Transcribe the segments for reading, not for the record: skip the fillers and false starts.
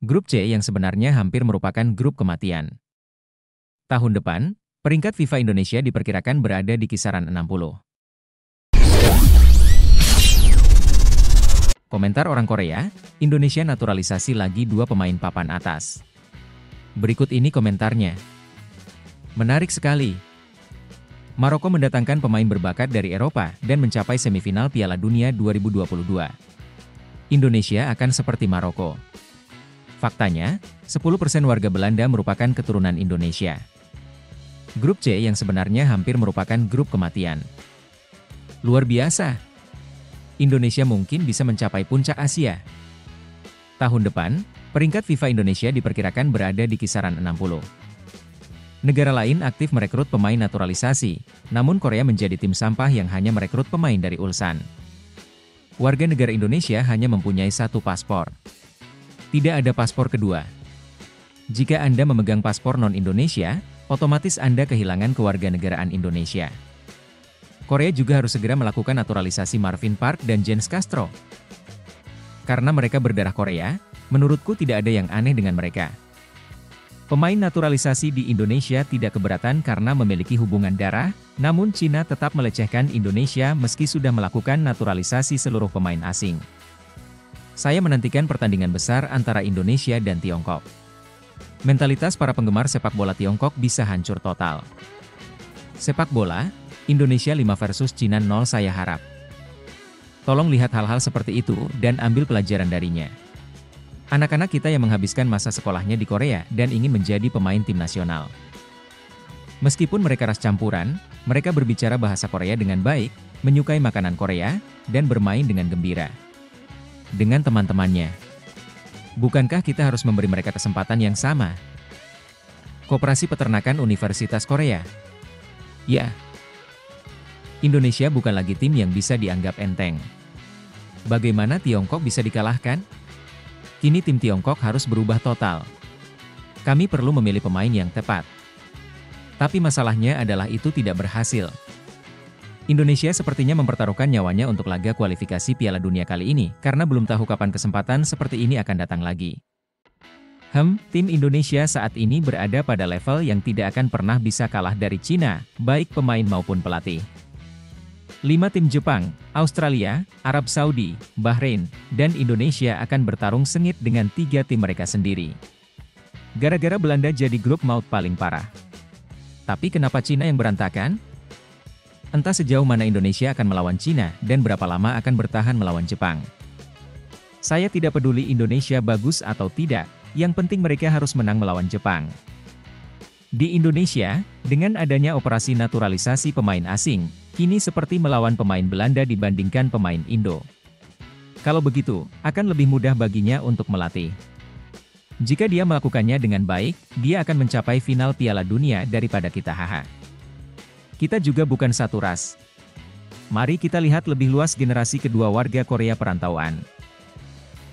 Grup C yang sebenarnya hampir merupakan grup kematian. Tahun depan, peringkat FIFA Indonesia diperkirakan berada di kisaran 60. Komentar orang Korea, Indonesia naturalisasi lagi 2 pemain papan atas. Berikut ini komentarnya. Menarik sekali. Maroko mendatangkan pemain berbakat dari Eropa dan mencapai semifinal Piala Dunia 2022. Indonesia akan seperti Maroko. Faktanya, 10% warga Belanda merupakan keturunan Indonesia. Grup C yang sebenarnya hampir merupakan grup kematian. Luar biasa. Indonesia mungkin bisa mencapai puncak Asia. Tahun depan, peringkat FIFA Indonesia diperkirakan berada di kisaran 60. Negara lain aktif merekrut pemain naturalisasi, namun Korea menjadi tim sampah yang hanya merekrut pemain dari Ulsan. Warga negara Indonesia hanya mempunyai 1 paspor. Tidak ada paspor kedua. Jika Anda memegang paspor non-Indonesia, otomatis Anda kehilangan kewarganegaraan Indonesia. Korea juga harus segera melakukan naturalisasi Marvin Park dan Jens Castro. Karena mereka berdarah Korea, menurutku tidak ada yang aneh dengan mereka. Pemain naturalisasi di Indonesia tidak keberatan karena memiliki hubungan darah, namun Cina tetap melecehkan Indonesia meski sudah melakukan naturalisasi seluruh pemain asing. Saya menantikan pertandingan besar antara Indonesia dan Tiongkok. Mentalitas para penggemar sepak bola Tiongkok bisa hancur total. Sepak bola, Indonesia 5 versus Cina 0 saya harap. Tolong lihat hal-hal seperti itu dan ambil pelajaran darinya. Anak-anak kita yang menghabiskan masa sekolahnya di Korea dan ingin menjadi pemain tim nasional. Meskipun mereka ras campuran, mereka berbicara bahasa Korea dengan baik, menyukai makanan Korea, dan bermain dengan gembira dengan teman-temannya. Bukankah kita harus memberi mereka kesempatan yang sama? Koperasi Peternakan Universitas Korea. Ya. Indonesia bukan lagi tim yang bisa dianggap enteng. Bagaimana Tiongkok bisa dikalahkan? Kini tim Tiongkok harus berubah total. Kami perlu memilih pemain yang tepat. Tapi masalahnya adalah itu tidak berhasil. Indonesia sepertinya mempertaruhkan nyawanya untuk laga kualifikasi Piala Dunia kali ini, karena belum tahu kapan kesempatan seperti ini akan datang lagi. Tim Indonesia saat ini berada pada level yang tidak akan pernah bisa kalah dari Cina, baik pemain maupun pelatih. 5 tim Jepang, Australia, Arab Saudi, Bahrain, dan Indonesia akan bertarung sengit dengan 3 tim mereka sendiri. Gara-gara Belanda jadi grup maut paling parah. Tapi kenapa Cina yang berantakan? Entah sejauh mana Indonesia akan melawan Cina dan berapa lama akan bertahan melawan Jepang. Saya tidak peduli Indonesia bagus atau tidak, yang penting mereka harus menang melawan Jepang. Di Indonesia, dengan adanya operasi naturalisasi pemain asing, kini seperti melawan pemain Belanda dibandingkan pemain Indo. Kalau begitu, akan lebih mudah baginya untuk melatih. Jika dia melakukannya dengan baik, dia akan mencapai final Piala Dunia daripada kita haha. Kita juga bukan satu ras. Mari kita lihat lebih luas generasi kedua warga Korea perantauan.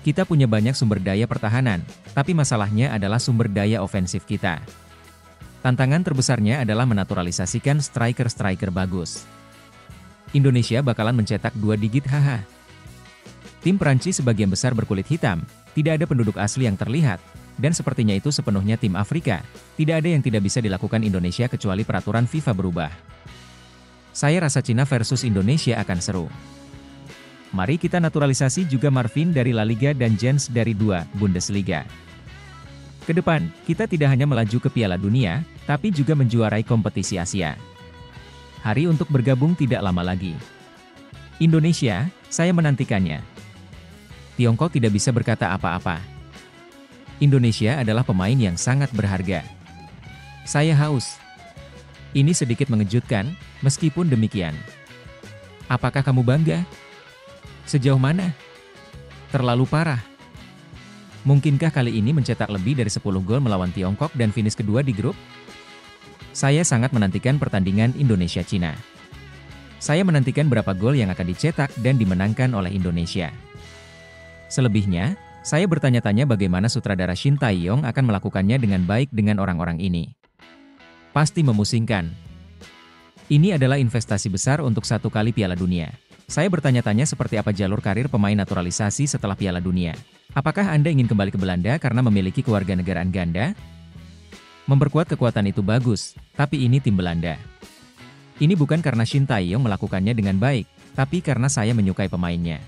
Kita punya banyak sumber daya pertahanan, tapi masalahnya adalah sumber daya ofensif kita. Tantangan terbesarnya adalah menaturalisasikan striker-striker bagus. Indonesia bakalan mencetak 2 digit haha. Tim Prancis sebagian besar berkulit hitam, tidak ada penduduk asli yang terlihat, dan sepertinya itu sepenuhnya tim Afrika. Tidak ada yang tidak bisa dilakukan Indonesia kecuali peraturan FIFA berubah. Saya rasa Cina versus Indonesia akan seru. Mari kita naturalisasi juga Marvin dari La Liga dan Jens dari 2 Bundesliga. Kedepan, kita tidak hanya melaju ke Piala Dunia, tapi juga menjuarai kompetisi Asia. Hari untuk bergabung tidak lama lagi. Indonesia, saya menantikannya. Tiongkok tidak bisa berkata apa-apa. Indonesia adalah pemain yang sangat berharga. Saya haus. Ini sedikit mengejutkan, meskipun demikian. Apakah kamu bangga? Sejauh mana? Terlalu parah. Mungkinkah kali ini mencetak lebih dari 10 gol melawan Tiongkok dan finish kedua di grup? Saya sangat menantikan pertandingan Indonesia-Cina. Saya menantikan berapa gol yang akan dicetak dan dimenangkan oleh Indonesia. Selebihnya, saya bertanya-tanya bagaimana sutradara Shin Tae-yong akan melakukannya dengan baik dengan orang-orang ini. Pasti memusingkan. Ini adalah investasi besar untuk 1 kali Piala Dunia. Saya bertanya-tanya seperti apa jalur karir pemain naturalisasi setelah Piala Dunia. Apakah Anda ingin kembali ke Belanda karena memiliki kewarganegaraan ganda? Memperkuat kekuatan itu bagus, tapi ini tim Belanda. Ini bukan karena Shin Tae-yong melakukannya dengan baik, tapi karena saya menyukai pemainnya.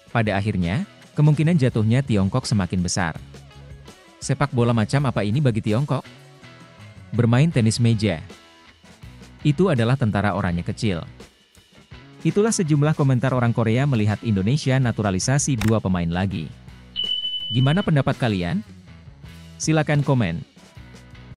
Pada akhirnya, kemungkinan jatuhnya Tiongkok semakin besar. Sepak bola macam apa ini bagi Tiongkok? Bermain tenis meja. Itu adalah tentara oranye kecil. Itulah sejumlah komentar orang Korea melihat Indonesia naturalisasi 2 pemain lagi. Gimana pendapat kalian? Silakan komen.